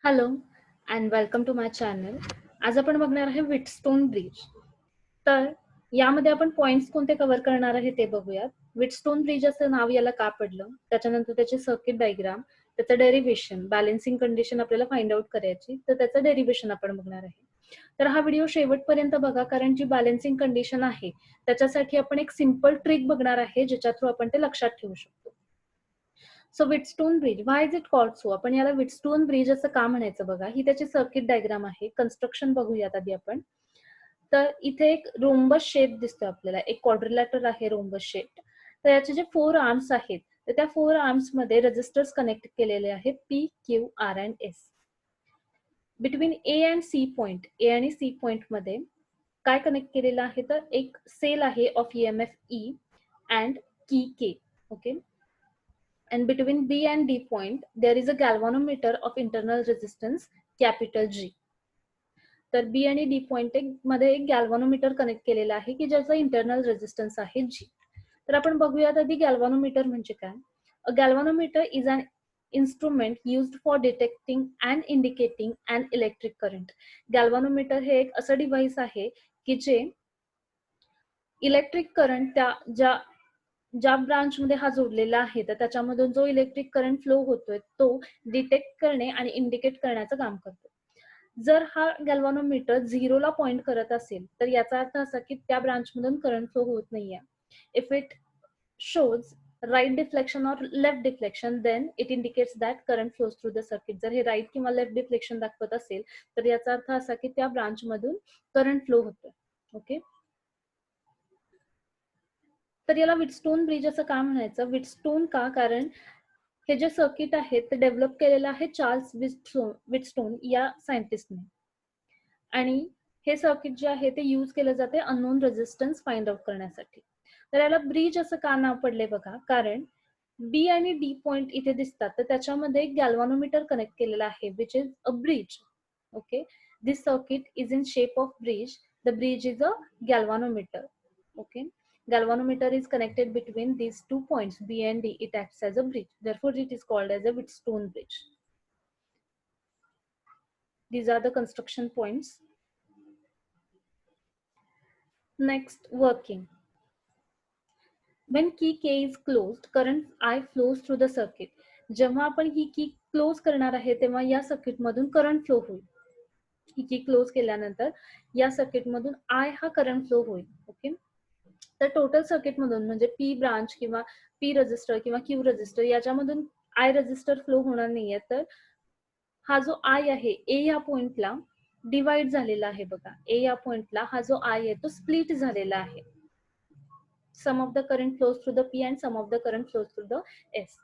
Hello and welcome to my channel. आज आपण बघणार आहे विटस्टोन ब्रिज. तर यामध्ये आपण पॉइंट्स कोणते कव्हर करणार आहे ते बघूयात. विटस्टोन ब्रिज असं नाव याला का पडलं, त्याच्यानंतर त्याचे सर्किट डायग्राम, त्याचं डेरिव्हेशन, बॅलन्सिंग कंडिशन आपल्याला फाइंड आउट करायची, तर त्याचं डेरिव्हेशन आपण बघणार आहे. तर हा व्हिडिओ शेवटपर्यंत बघा, कारण जी बॅलन्सिंग कंडिशन आहे त्याच्यासाठी आपण एक सिंपल ट्रिक बघणार आहे ज्याच्या थ्रू आपण ते लक्षात ठेवू शकतो. So Wheatstone bridge, why is it called so? आपण याला विटस्टोन ब्रिज असं का म्हणायचं बघा. ही त्याची सर्किट डायग्राम आहे. कन्स्ट्रक्शन बघूयात आधी आपण. तर इथे एक रोम्बस शेप दिसतोय आपल्याला, एक क्वाड्रिलॅटरल आहे रोम्बस शेप. तर याचे जे 4 आर्म्स आहेत, तर त्या 4 आर्म्स मध्ये रेजिस्टर्स कनेक्ट केलेले आहेत P, Q, R and S. Between A and C point, A आणि सी पॉइंट मध्ये काय कनेक्ट केलेलं आहे, तर एक सेल आहे ऑफ EMF E अँड की K. Okay. And between B and D point, there is a galvanometer of internal resistance capital G. तर B आणि D पॉइंट मध्ये एक गॅल्व्हॅनोमीटर कनेक्ट केलेला आहे की ज्याचा इंटरनल रेजिस्टन्स आहे G. तर आपण बघूयात आधी गॅल्व्हॅनोमीटर म्हणजे काय. A galvanometer is an instrument used for detecting and indicating an electric current. Galvanometer हे एक असं डिव्हाइस आहे की जे इलेक्ट्रिक करंट ज्या ब्रांच मध्ये हा जोडलेला आहे तर त्याच्यामधून जो इलेक्ट्रिक करंट फ्लो होतोय तो डिटेक्ट करणे आणि इंडिकेट करण्याचं काम करतो. जर हा गॅल्व्हॅनोमीटर 0 ला पॉइंट करत असेल तर याचा अर्थ असा की त्या ब्रांच मधून करंट फ्लो होत नाहीये. If it shows right deflection or left deflection, then it indicates that current flows through the circuit. जर हे राईट किंवा लेफ्ट डिफ्लेक्शन दाखवत असेल तर याचा अर्थ असा की त्या ब्रांच मधून करंट फ्लो होतोय. ओके. तर याला विटस्टोन ब्रिज असं का म्हणायचं? विटस्टोन का? कारण हे जे सर्किट आहे ते डेव्हलप केलेलं आहे चार्ल्स विटस्टोन या सायंटिस्टने. आणि हे सर्किट जे आहे ते यूज केलं जाते अननोन रेजिस्टन्स फाइंड आउट करण्यासाठी. तर याला ब्रिज असं का नाव पडले बघा, कारण बी आणि डी पॉइंट इथे दिसतात तर त्याच्यामध्ये एक गॅल्व्हॅनोमीटर कनेक्ट केलेला आहे which is a bridge. Okay. This circuit is in shape of bridge. The bridge is a galvanometer. Okay. Galvanometer is connected between these 2 points B and D. It acts as a bridge. Therefore, it is called as a Wheatstone bridge. These are the construction points. Next, working. When key K is closed, current I flows through the circuit. जेव्हा आपण ही की close करणार आहे तेव्हा या circuit मधून current flow होईल. ही की क्लोज केल्यानंतर या सर्किट मधून I हा करंट फ्लो होईल. ओके. तर टोटल सर्किट मधून म्हणजे पी ब्रांच किंवा पी रजिस्टर किंवा क्यू रजिस्टर याच्यामधून आय रजिस्टर फ्लो होणार नाहीये. तर हा जो आय आहे ए या पॉइंटला डिवाइड झालेला आहे बघा. ए या पॉइंटला हा जो आय आहे तो स्प्लिट झालेला आहे. Some of the current flows through the P and some of the current flows through the S.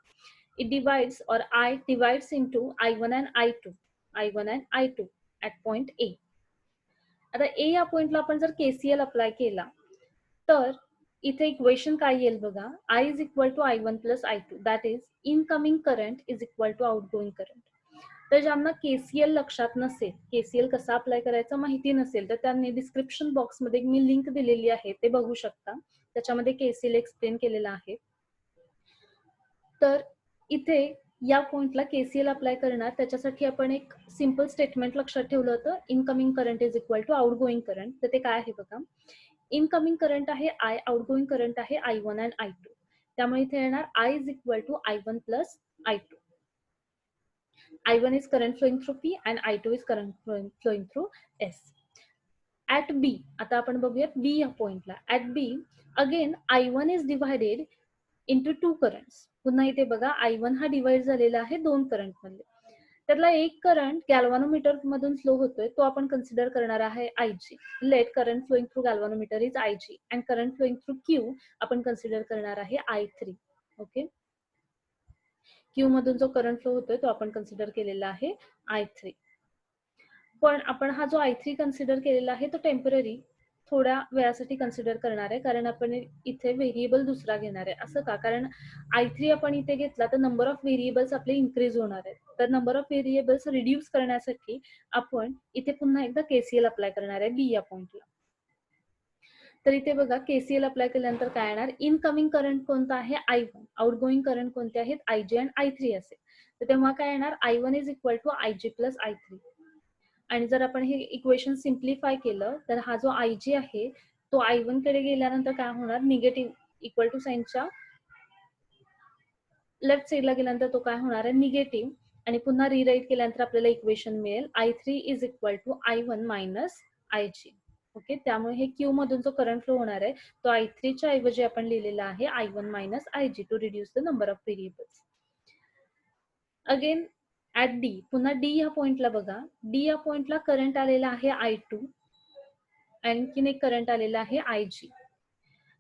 It divides or I divides into I1 and I2, I1 and I2 at point A. आता ए या पॉइंटला आपण जर KCL apply केला तर इथे equation काय येईल बघा. I is equal to I1 plus I2, that is incoming current is equal to outgoing current. तर ज्यांना केसीएल लक्षात नसेल, केसीएल कसा अप्लाय करायचा माहिती नसेल, तर त्यांनी डिस्क्रिप्शन बॉक्समध्ये मी लिंक दिलेली आहे ते बघू शकता. त्याच्यामध्ये केसीएल एक्सप्लेन केलेला आहे. तर इथे या पॉइंटला केसीएल अप्लाय करणार त्याच्यासाठी आपण एक सिंपल स्टेटमेंट लक्षात ठेवलं होतं. Incoming current is equal to outgoing current. तर ते काय आहे बघा. इनकमिंग करंट आहे आय, आउटगोइंग करंट आहे I1 अँड I2. त्यामुळे इथे येणार I is equal to I1 plus I2. I1 is current flowing through P and I2 is current flowing through S. At B, आता आपण बघूयात B या पॉइंटला. At B, again I1 is divided into 2 currents. पुन्हा इथे बघा I1 हा divide झालेला आहे 2 करंट मध्ये. त्यातला एक करंट गॅल्व्हॅनोमीटर मधून फ्लो होतोय तो आपण कन्सिडर करणार आहे IG. Let current flowing through galvanometer is IG and current flowing through Q आपण कन्सिडर करणार आहे I3. ओके. क्यू मधून जो करंट फ्लो होतोय तो आपण कन्सिडर केलेला आहे I3. पण आपण हा जो I3 कन्सिडर केलेला आहे तो टेम्पररी थोड्या वेळासाठी कन्सिडर करणार आहे, कारण आपण इथे व्हेरिएबल दुसरा घेणार आहे. असं का? कारण I3 आपण इथे घेतला तर नंबर ऑफ व्हेरिएबल्स आपले इन्क्रीज होणार आहेत. तर नंबर ऑफ व्हेरिएबल्स रिड्यूस करण्यासाठी आपण इथे पुन्हा एकदा केसीएल अप्लाय करणार आहे बी या पॉइंटला. तर इथे बघा केसीएल अप्लाय केल्यानंतर काय येणार. इनकमिंग करंट कोणता आहे I1, आउटगोइंग करंट कोणते आहेत IG अँड I3 असेल. तर तेव्हा काय येणार, I1 is equal to IG plus I3. आणि जर आपण हे इक्वेशन सिम्प्लिफाय केलं तर हा जो IG आहे तो I1 कडे गेल्यानंतर काय होणार, निगेटिव्ह इक्वल टू साइनच्या लेफ्ट साईडला गेल्यानंतर तो काय होणार आहे, निगेटिव्ह. आणि पुन्हा रिराईट केल्यानंतर आपल्याला इक्वेशन मिळेल I3 is equal to I1 minus IG. Okay, त्यामुळे हे क्यू मधून जो करंट फ्लो होणार आहे तो I3 च्या ऐवजी आपण लिहिलेला आहे I1 minus IG to reduce the number of variables. Again at D, पुन्हा डी या पॉइंटला बघा, डी या पॉइंटला करंट आलेला आहे I2, आणखीन एक करंट आलेला आहे IG,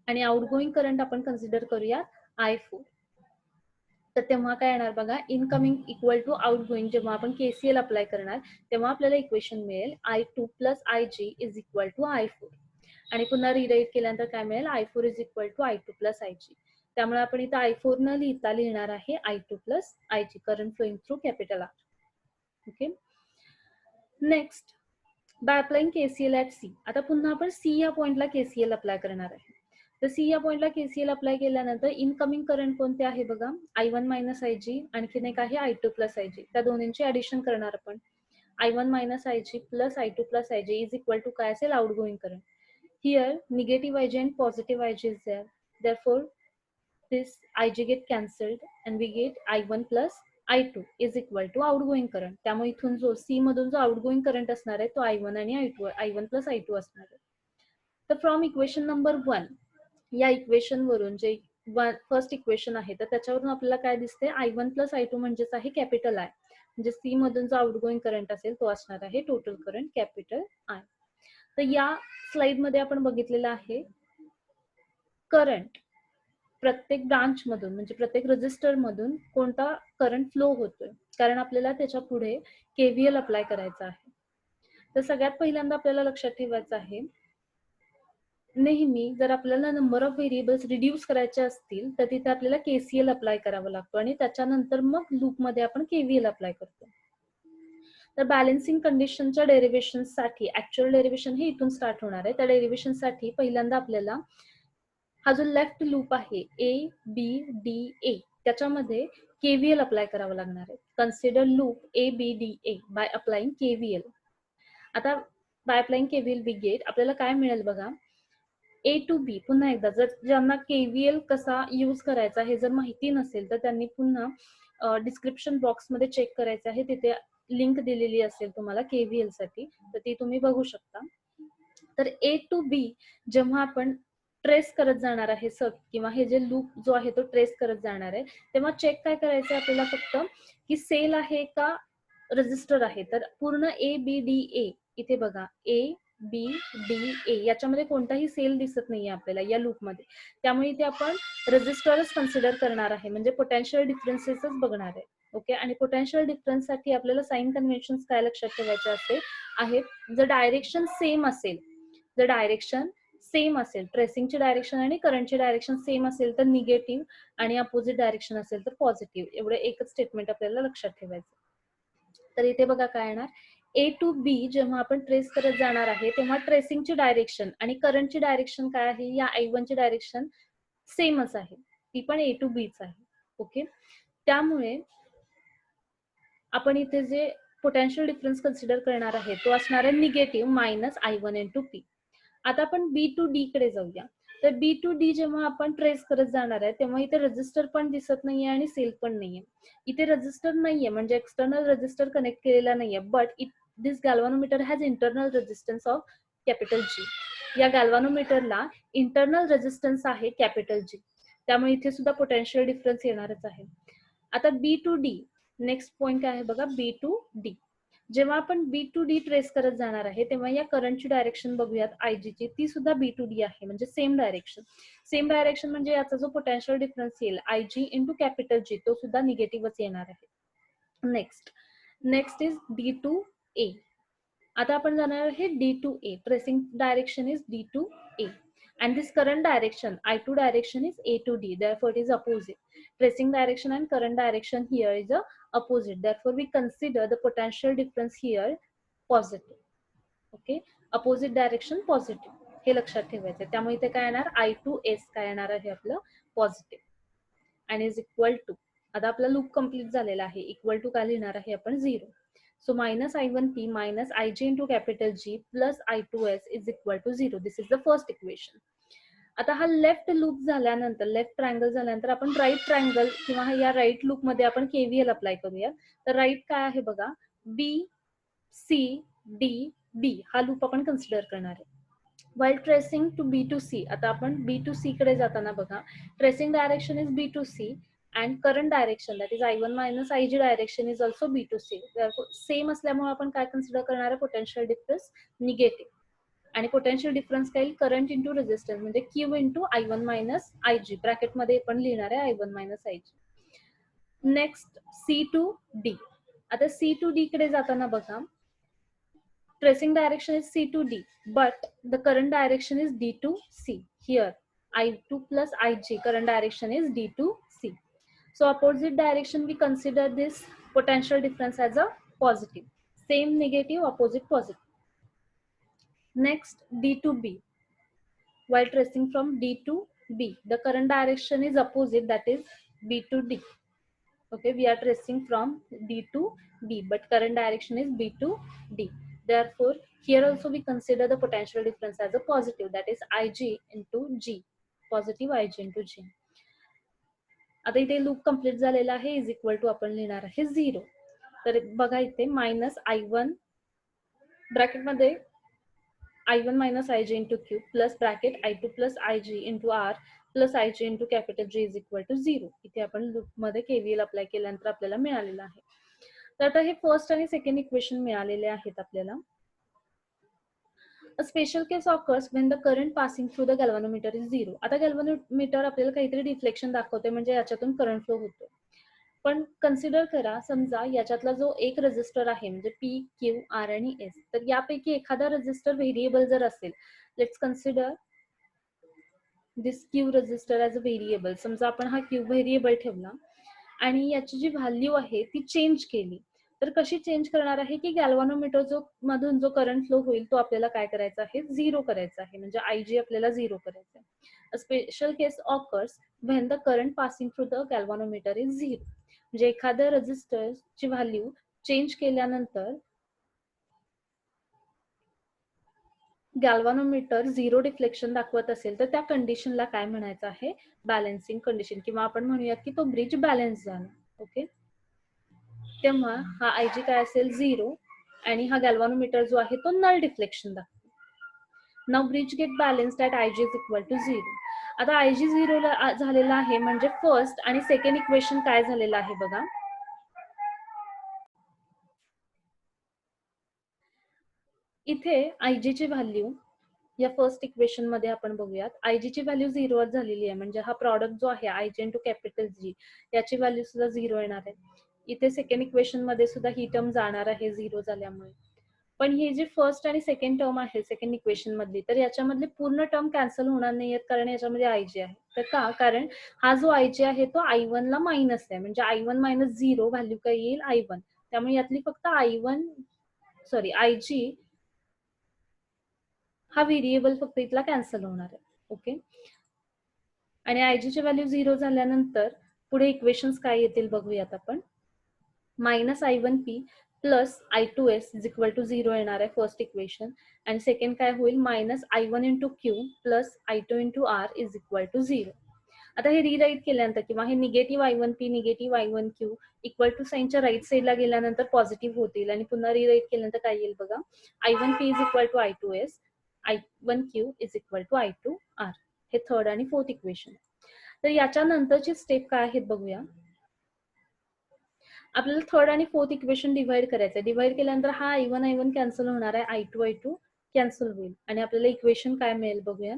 आणि आउटगोईंग करंट आपण कन्सिडर करूया I4. तर तेव्हा काय येणार बघा, इनकमिंग इक्वल टू आउटगोईंग, जेव्हा आपण KCL अप्लाय करणार तेव्हा आपल्याला इक्वेशन मिळेल I2 plus IG is equal to I4. आणि पुन्हा रिराईट केल्यानंतर काय मिळेल, I4 is equal to I2 plus IG. त्यामुळे आपण इथं I4 न लिहिता लिहिणार आहे I2 plus IG, current flowing through capital R. Okay, next by applying KCL at C. आता पुन्हा आपण C या पॉइंटला KCL अप्लाय करणार आहे. तर C या पॉइंटला KCL अप्लाय केल्यानंतर इनकमिंग करंट कोणते आहे बघा, I1 मायनस IG, आणखीन एक आहे I2 प्लस IG. त्या दोन्हींची ऍडिशन करणार आपण. I1 minus IG plus I2 plus IG is equal to काय असेल, outgoing current. Here negative IG and positive IG is there. Therefore, this IG get cancelled and we get I1 plus I2 is equal to outgoing current. त्यामुळे इथून जो C मधून जो outgoing current असणार आहे तो I1 आणि I1 plus I2 असणार आहे. तर फ्रॉम इक्वेशन नंबर 1, या इक्वेशन वरून जे फर्स्ट इक्वेशन आहे तर त्याच्यावरून आपल्याला काय दिसते, I1 प्लस I2 म्हणजेच आहे कॅपिटल I. म्हणजे C मधून जो आउटगोईंग करंट असेल तो असणार आहे टोटल करंट कॅपिटल I. तर या स्लाइड मध्ये आपण बघितलेलं आहे करंट प्रत्येक ब्रांच मधून म्हणजे प्रत्येक रजिस्टर मधून कोणता करंट फ्लो होतोय, कारण आपल्याला त्याच्या पुढे KVL अप्लाय करायचा आहे. तर सगळ्यात पहिल्यांदा आपल्याला लक्षात ठेवायचं आहे, नेहमी जर आपल्याला नंबर ऑफ व्हेरिएबल्स रिड्यूस करायचे असतील तर तिथे आपल्याला KCL अप्लाय करावा लागतो आणि त्याच्यानंतर मग लूप मध्ये आपण KVL अप्लाय करतो. तर बॅलन्सिंग कंडिशनच्या डेरिव्हेशन साठी, ऍक्च्युअल डेरिव्हेशन हे इथून स्टार्ट होणार आहे. त्या डेरिव्हेशन साठी पहिल्यांदा आपल्याला हा जो लेफ्ट लूप आहे ABDA त्याच्यामध्ये KVL अप्लाय करावं लागणार आहे. Consider loop ABDA by applying KVL. आता by applying KVL we get, आपल्याला काय मिळेल बघा, A to B. पुन्हा एकदा, जर ज्यांना KVL कसा यूज करायचा हे जर माहिती नसेल तर त्यांनी पुन्हा डिस्क्रिप्शन बॉक्स मध्ये चेक करायचं आहे, तिथे लिंक दिलेली असेल तुम्हाला KVL साठी, तर ती तुम्ही बघू शकता. तर A to B जेव्हा आपण ट्रेस करत जाणार आहे किंवा हे जे लूप जो आहे तो ट्रेस करत जाणार आहे, तेव्हा चेक काय करायचं आपल्याला फक्त की सेल आहे का रजिस्टर आहे. तर पूर्ण ABDA इथे बघा, ABDA याच्यामध्ये कोणताही सेल दिसत नाहीये आपल्याला या लूप मध्ये, त्यामुळे इथे आपण रजिस्टरच कन्सिडर करणार आहे, म्हणजे पोटेन्शियल डिफरन्सेसच बघणार आहे. ओके, आणि पोटेन्शियल डिफरन्स साठी आपल्याला साइन कन्व्हेन्शन काय लक्षात ठेवायचे असते आहेत, जर डायरेक्शन सेम असेल, जर डायरेक्शन सेम असेल, ट्रेसिंगची डायरेक्शन आणि करंटची डायरेक्शन सेम असेल तर निगेटिव्ह, आणि अपोजिट डायरेक्शन असेल तर पॉझिटिव्ह. एवढं एकच स्टेटमेंट आपल्याला लक्षात ठेवायचं. तर इथे बघा काय येणार, A to B जेव्हा आपण ट्रेस करत जाणार आहे तेव्हा ट्रेसिंगची डायरेक्शन आणि करंटची डायरेक्शन काय आहे, या I1 ची डायरेक्शन सेमच आहे, ती पण A to B च आहे. ओके, त्यामुळे आपण इथे जे पोटेन्शियल डिफरन्स कन्सिडर करणार आहे तो असणार आहे negative minus I1 into P. आता आपण B to D कडे जाऊया. तर B to D जेव्हा आपण ट्रेस करत जाणार आहे तेव्हा इथे रजिस्टर पण दिसत नाहीये आणि सेल पण नाहीये. इथे रजिस्टर नाहीये म्हणजे एक्सटर्नल रजिस्टर कनेक्ट केलेला नाहीये, but this galvanometer has internal resistance of capital G. या गॅल्व्हॅनोमीटरला इंटरनल रेजिस्टन्स आहे कॅपिटल G, त्यामुळे इथे सुद्धा पोटेन्शियल डिफरन्स येणारच आहे. आता B to D, next point काय आहे बघा, B to D. जेव्हा आपण B to D ट्रेस करत जाणार आहे तेव्हा या करंटची डायरेक्शन बघूयात IG ची, ती सुद्धा B to D आहे, म्हणजे सेम डायरेक्शन. सेम डायरेक्शन म्हणजे याचा जो पोटेन्शियल डिफरन्स येईल IG इंटू कॅपिटल G तो सुद्धा निगेटिव्हच येणार आहे. Next is D to A. आता आपण जाणार आहे D to A. Tracing direction is D to A. And this current direction, I2 direction is A to D, therefore it is opposite. Tracing direction and current direction here is a opposite, therefore we consider the potential difference here positive. Okay, opposite direction positive, हे लक्षात ठेवायचं. त्यामुळे इथे काय येणार, I2S काय येणार आहे आपलं positive, and is equal to आता आपला लूप कंप्लीट झालेला आहे. इक्वल टू काय लिहिणार आहे आपण 0. So minus I1P minus IG into capital G plus I2S is equal to 0. This is the first equation. आता हा लेफ्ट लूप झाल्यानंतर, लेफ्ट ट्रायंगल झाल्यानंतर आपण राईट ट्रायंगल किंवा या राईट लूप मध्ये आपण KVL अप्लाय करूया. तर राईट काय आहे बघा, BCDB हा लूप आपण कन्सिडर करणार आहे. While tracing to B to C, आता आपण B to C कडे जाताना बघा, tracing direction is B to C and current direction that is I1 minus IG direction is also B to C. Same असल्यामुळे आपण काय कन्सिडर करणार आहे, पोटेन्शियल डिफरन्स निगेटिव्ह. आणि पोटेन्शियल डिफरन्स काय येईल, करंट इंटू रेझिस्टन्स म्हणजे Q into I1 minus IG, ब्रॅकेटमध्ये पण लिहिणार आहे I1 minus IG. Next C to D. आता C to D कडे जाताना बघा, tracing direction is C to D, but the current direction is D to C. Here I2 plus IG current direction is D to C. So opposite direction we consider this potential difference as a positive. Same negative, opposite positive. Next D to B. While tracing from D to B, the current direction is opposite, that is B to D. Okay, we are tracing from D to B, but current direction is B to D. Therefore, here also we consider the potential difference as a positive, that is IG into G, positive IG into G. आता इथे loop complete झालेला आहे, is equal to आपण लिहिणार आहे 0. तर बघा इथे minus I1 ब्रॅकेटमध्ये I1 minus IG into Q plus bracket I2 plus IG into R plus IG into capital G is equal to 0. इथे आपण लूप मध्ये KVL अप्लाय केल्यानंतर आपल्याला मिळालेलं आहे. तर आता हे फर्स्ट आणि सेकंड इक्वेशन मिळालेले आहेत आपल्याला. A special case occurs when the current passing through the galvanometer is 0. आता गॅल्व्हनोमीटर आपल्याला काहीतरी डिफ्लेक्शन दाखवते, म्हणजे याच्यातून करंट फ्लो होतो. पण कन्सिडर करा, समजा याच्यातला जो एक रेझिस्टर आहे म्हणजे P, Q, R आणि S, तर यापैकी एखादा रेझिस्टर व्हेरिएबल जर असेल, let's consider this Q resistor as a variable. समजा आपण हा Q व्हेरिएबल ठेवला आणि याची जी व्हॅल्यू आहे ती चेंज केली, तर कशी चेंज करणार आहे की गॅल्व्हनोमीटर जो मधून जो करंट फ्लो होईल तो आपल्याला काय करायचा आहे, 0 करायचा आहे, म्हणजे IG आपल्याला 0 करायचा आहे. A special case occurs when the current passing through the galvanometer is 0. म्हणजे एखाद्या रेझिस्टरची व्हॅल्यू चेंज केल्यानंतर गॅल्व्हनोमीटर 0 डिफ्लेक्शन दाखवत असेल तर त्या कंडिशनला काय म्हणायचं आहे, बॅलन्सिंग कंडिशन, किंवा आपण म्हणूयात की तो ब्रिज बॅलन्स झाला. ओके, तेव्हा हा IG काय असेल 0 आणि हा गॅल्व्हनोमीटर जो आहे तो नल डिफ्लेक्शन दाखवतो. Now bridge get balanced at IG is equal to 0. आता IG 0 झालेला आहे, म्हणजे फर्स्ट आणि सेकंड इक्वेशन काय झालेलं आहे बघा, इथे IG ची व्हॅल्यू या फर्स्ट इक्वेशन मध्ये आपण बघूयात, IG ची व्हॅल्यू 0 झालेली आहे, म्हणजे हा प्रॉडक्ट जो आहे IG इंटू कॅपिटल G याची व्हॅल्यू सुद्धा 0 येणार आहे. इथे सेकंड इक्वेशन मध्ये सुद्धा ही टर्म जाणार आहे 0 झाल्यामुळे. पण ही जी फर्स्ट आणि सेकंड टर्म आहे सेकंड इक्वेशन मधली, तर याच्यामधली पूर्ण टर्म कॅन्सल होणार नाहीयेत, कारण याच्यामध्ये IG आहे. तर का, कारण हा जो IG आहे तो I1 ला मायनस आहे, म्हणजे I1 मायनस 0 व्हॅल्यू काय येईल I1, त्यामुळे यातली फक्त IG हा व्हेरिएबल फक्त इथला कॅन्सल होणार आहे. ओके, आणि IG ची व्हॅल्यू 0 झाल्यानंतर पुढे इक्वेशन्स काय येतील बघूयात आपण. Minus I1P plus I2S is equal to 0 येणार आहे फर्स्ट इक्वेशन, आणि सेकंड काय होईल, minus I1 into Q plus I2 into R is equal to 0. आता हे रिराईट केल्यानंतर किंवा हे negative I1P negative I1Q equal to साईनच्या राईट साईडला गेल्यानंतर पॉझिटिव्ह होतील, आणि पुन्हा रिराईट केल्यानंतर काय येईल बघा, I1P is equal to I2S, I1Q is equal to I2R. हे थर्ड आणि फोर्थ इक्वेशन. तर याच्या नंतरची स्टेप काय आहेत बघूया. आपल्याला थर्ड आणि फोर्थ इक्वेशन डिवाइड करायचं आहे. डिवाइड केल्यानंतर हा I1 कॅन्सल होणार आहे, I2 कॅन्सल होईल, आणि आपल्याला इक्वेशन काय मिळेल बघूया.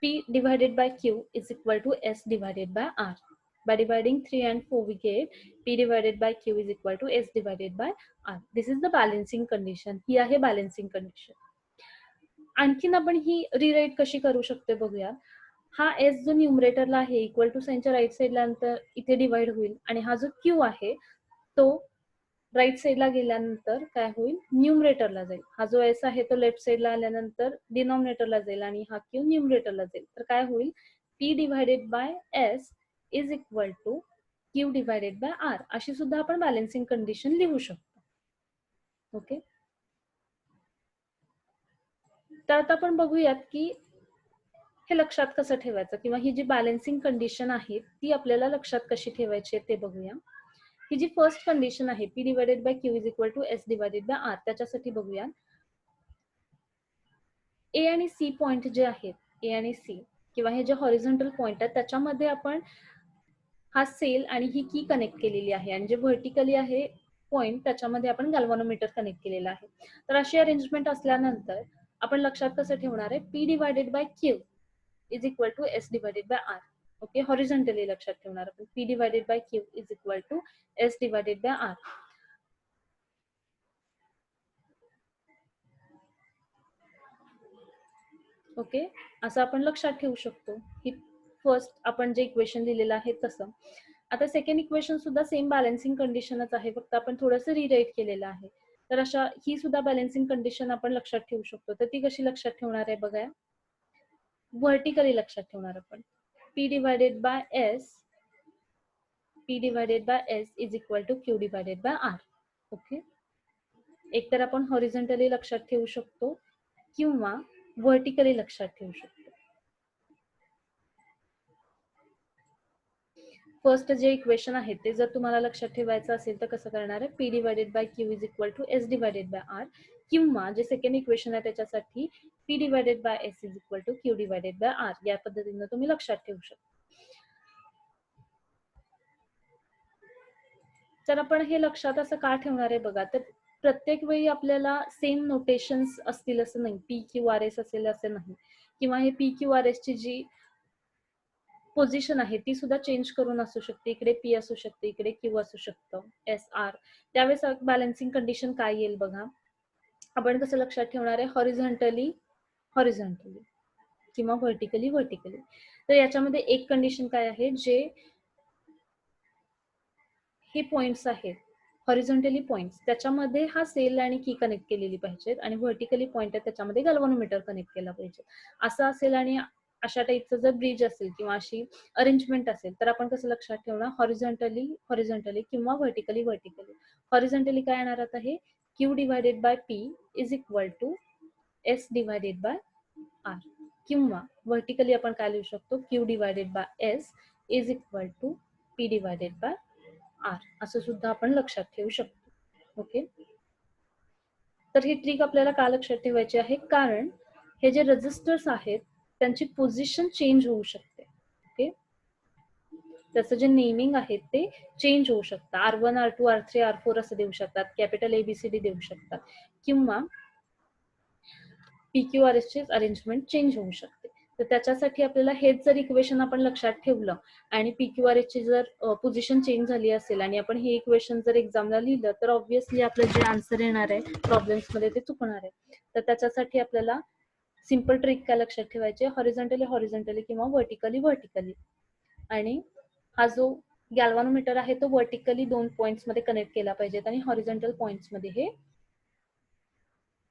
P divided by Q is equal to S divided by R. By dividing 3 and 4 we get P divided by Q is equal to S divided by R. This is the balancing condition. ही आहे balancing condition. आणखीन आपण ही rewrite कशी करू शकतो बघूया. हा S जो न्यूमरेटरला आहे इक्वल टू साइनच्या राईट साईडला नंतर इथे डिवाइड होईल, आणि हा जो Q आहे तो राईट साईडला गेल्यानंतर काय होईल, न्यूमरेटरला जाईल. हा जो S आहे तो लेफ्ट साईडला आल्यानंतर डिनॉमिनेटरला जाईल, आणि हा Q न्यूमरेटरला जाईल. तर काय होईल, P divided by S is equal to Q divided by R, अशी सुद्धा आपण बॅलन्सिंग कंडिशन लिहू शकतो. ओके, तर आता आपण बघूयात की हे लक्षात कसं ठेवायचं, किंवा ही जी बॅलन्सिंग कंडिशन आहे ती आपल्याला लक्षात कशी ठेवायची आहे ते बघूया. ही जी फर्स्ट कंडिशन आहे P divided by Q is equal to S divided by R, त्याच्यासाठी बघूया. ए आणि सी पॉइंट जे आहेत, ए आणि सी किंवा हे जे हॉरिझॉन्टल पॉइंट आहेत त्याच्यामध्ये आपण हा सेल आणि ही की कनेक्ट केलेली आहे, आणि जे व्हर्टिकली आहे पॉइंट त्याच्यामध्ये आपण गॅल्व्हॅनोमीटर कनेक्ट केलेला आहे. तर अशी अरेंजमेंट असल्यानंतर आपण लक्षात कसं ठेवणार आहे, P divided by Q is equal to S divided by R. Okay, horizontally लक्षात ठेवणार आपण, P divided by Q is equal to S divided by R. Okay, असं आपण लक्षात ठेवू शकतो. ही फर्स्ट आपण जे इक्वेशन लिहिलेलं आहे तसं. आता सेकंड इक्वेशन सुद्धा सेम बॅलन्सिंग कंडिशनच आहे, फक्त आपण थोडंसं रिराईट केलेलं आहे. तर अशा ही सुद्धा बॅलन्सिंग कंडिशन आपण लक्षात ठेवू शकतो. तर ती कशी लक्षात ठेवणार आहे बघा, व्हर्टिकली लक्षात ठेवणार आपण. P divided by S, P divided by S is equal to Q divided by R. Okay, एकतर आपण हॉरिझॉन्टली लक्षात ठेवू शकतो किंवा व्हर्टिकली लक्षात ठेवू शकतो. फर्स्ट जे इक्वेशन आहे ते जर तुम्हाला लक्षात ठेवायचं असेल तर कसं करणार आहे, P divided by Q is equal to S divided by R, किंवा जे सेकंड इक्वेशन आहे त्याच्यासाठी P divided by S is equal to Q divided by R, या पद्धतीने तुम्ही लक्षात ठेवू शकता. तर आपण हे लक्षात असं का ठेवणार आहे बघा, तर प्रत्येक वेळी आपल्याला सेम नोटेशन्स असतील असं नाही, पी क्यू आर एस असेल असं नाही, किंवा हे पी क्यू आर एस ची जी पोझिशन आहे ती सुद्धा चेंज करून असू शकते, इकडे पी असू शकते, इकडे क्यू असू शकतं, एस आर. त्यावेळेस बॅलन्सिंग कंडिशन काय येईल बघा, आपण कसं लक्षात ठेवणार आहे, हॉरिझॉन्टली हॉरिझॉन्टली किंवा व्हर्टिकली व्हर्टिकली. तर याच्यामध्ये एक कंडिशन काय आहे, जे हे पॉइंट्स आहेत हॉरिझॉन्टली पॉइंट्स त्याच्यामध्ये हा सेल आणि की कनेक्ट केलेली पाहिजेत, आणि व्हर्टिकली पॉइंट आहे त्याच्यामध्ये गॅल्व्हॅनोमीटर कनेक्ट केला पाहिजे, असं असेल. आणि अशा टाईपचं जर ब्रिज असेल किंवा अशी अरेंजमेंट असेल तर आपण कसं लक्षात ठेवणार, हॉरिझॉन्टली हॉरिझॉन्टली किंवा व्हर्टिकली व्हर्टिकली. हॉरिझॉन्टली काय येणार आता, हे Q divided by P is equal to S divided by R, किंवा व्हर्टिकली आपण काय लिहू शकतो, Q divided by S is equal to P divided by R, असं सुद्धा आपण लक्षात ठेवू शकतो. ओके, तर ही ट्रिक आपल्याला का लक्षात ठेवायची आहे, कारण हे जे रजिस्टर्स आहेत त्यांची पोझिशन चेंज होऊ शकते. ओके, त्याचं जे नेमिंग आहे ते चेंज होऊ शकतं, R1 R2 R3 R4 असं देऊ शकतात, कॅपिटल ABCD देऊ शकतात, किंवा PQRS ची अरेंजमेंट चेंज होऊ शकते. तर त्याच्यासाठी आपल्याला हेच जर इक्वेशन आपण लक्षात ठेवलं आणि PQRS ची जर पोझिशन चेंज झाली असेल आणि आपण हे इक्वेशन जर एक्झामला लिहिलं तर ऑब्व्हियसली आपलं जे आन्सर येणार आहे प्रॉब्लेम्स मध्ये ते चुकणार आहे. तर त्याच्यासाठी आपल्याला सिंपल ट्रिक काय लक्षात ठेवायची, हॉरिझॉन्टली हॉरिझॉन्टली किंवा व्हर्टिकली व्हर्टिकली. आणि हा जो गॅल्व्हॅनोमीटर आहे तो व्हर्टिकली 2 पॉइंट्स मध्ये कनेक्ट केला पाहिजे आणि हॉरिझॉन्टल पॉइंट्स मध्ये हे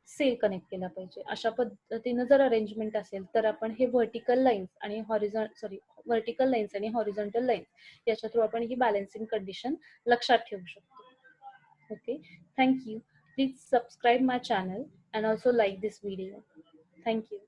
सेल कनेक्ट केला पाहिजे. अशा पद्धतीनं जर अरेंजमेंट असेल तर आपण हे व्हर्टिकल लाईन्स आणि व्हर्टिकल लाईन्स आणि हॉरिझॉन्टल लाईन्स याच्या थ्रू आपण ही बॅलन्सिंग कंडिशन लक्षात ठेवू शकतो. Okay, thank you. Please subscribe my channel and also like this video. Thank you.